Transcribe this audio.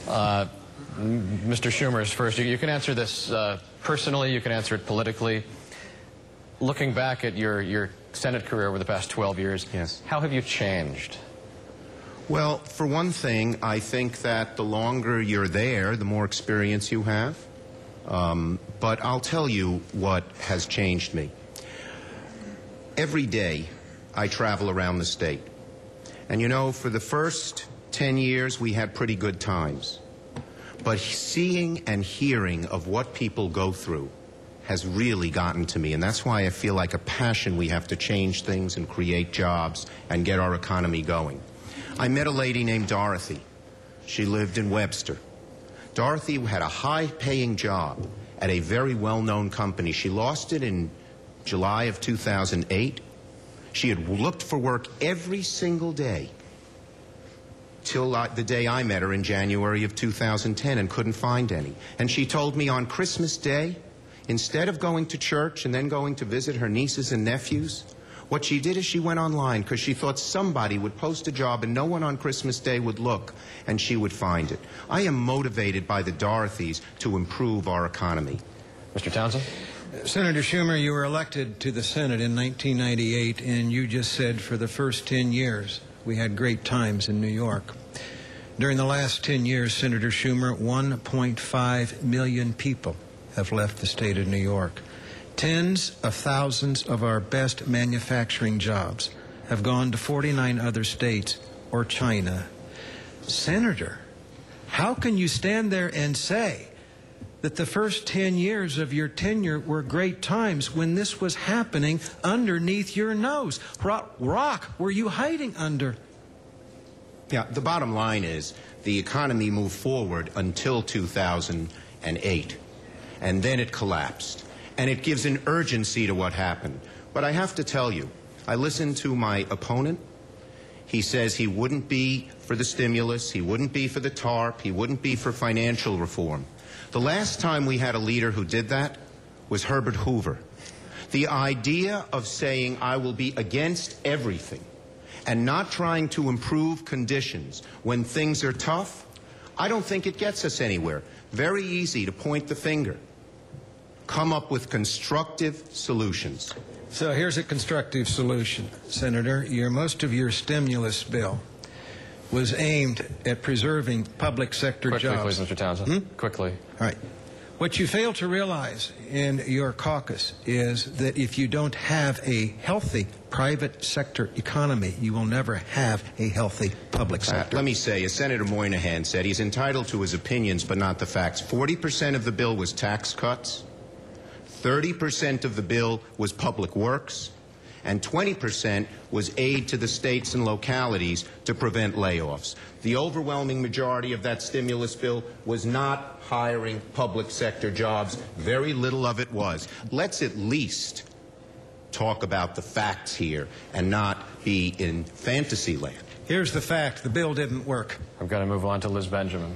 Mr. Schumer is first. You can answer this personally, you can answer it politically. Looking back at your Senate career over the past 12 years, yes, how have you changed? Well, for one thing, I think that the longer you're there, the more experience you have. But I'll tell you what has changed me. Every day, I travel around the state. And you know, for the first 10 years, we had pretty good times. But seeing and hearing of what people go through has really gotten to me, and that's why I feel like a passion we have to change things and create jobs and get our economy going. I met a lady named Dorothy. She lived in Webster. Dorothy had a high-paying job at a very well-known company. She lost it in July of 2008. She had looked for work every single day till the day I met her in January of 2010 and couldn't find any. And she told me on Christmas Day, instead of going to church and then going to visit her nieces and nephews, what she did is she went online because she thought somebody would post a job and no one on Christmas Day would look and she would find it. I am motivated by the Dorothys to improve our economy. Mr. Townsend? Senator Schumer, you were elected to the Senate in 1998, and you just said for the first 10 years we had great times in New York. During the last 10 years, Senator Schumer, 1.5 million people have left the state of New York. Tens of thousands of our best manufacturing jobs have gone to 49 other states or China. Senator, how can you stand there and say that the first 10 years of your tenure were great times when this was happening underneath your nose? Rock, were you hiding under? Yeah, the bottom line is the economy moved forward until 2008, and then it collapsed. And it gives an urgency to what happened. But I have to tell you, I listened to my opponent. He says he wouldn't be for the stimulus, he wouldn't be for the TARP, he wouldn't be for financial reform. The last time we had a leader who did that was Herbert Hoover. The idea of saying I will be against everything and not trying to improve conditions when things are tough, I don't think it gets us anywhere. Very easy to point the finger. Come up with constructive solutions. So here's a constructive solution, Senator. Most of your stimulus bill was aimed at preserving public sector jobs. Quickly, please, Mr. Townsend. Quickly. All right. What you fail to realize in your caucus is that if you don't have a healthy private sector economy, you will never have a healthy public sector. Let me say, as Senator Moynihan said, he's entitled to his opinions but not the facts. 40% of the bill was tax cuts. 30% of the bill was public works, and 20% was aid to the states and localities to prevent layoffs. The overwhelming majority of that stimulus bill was not hiring public sector jobs. Very little of it was. Let's at least talk about the facts here and not be in fantasy land. Here's the fact. The bill didn't work. I've got to move on to Liz Benjamin.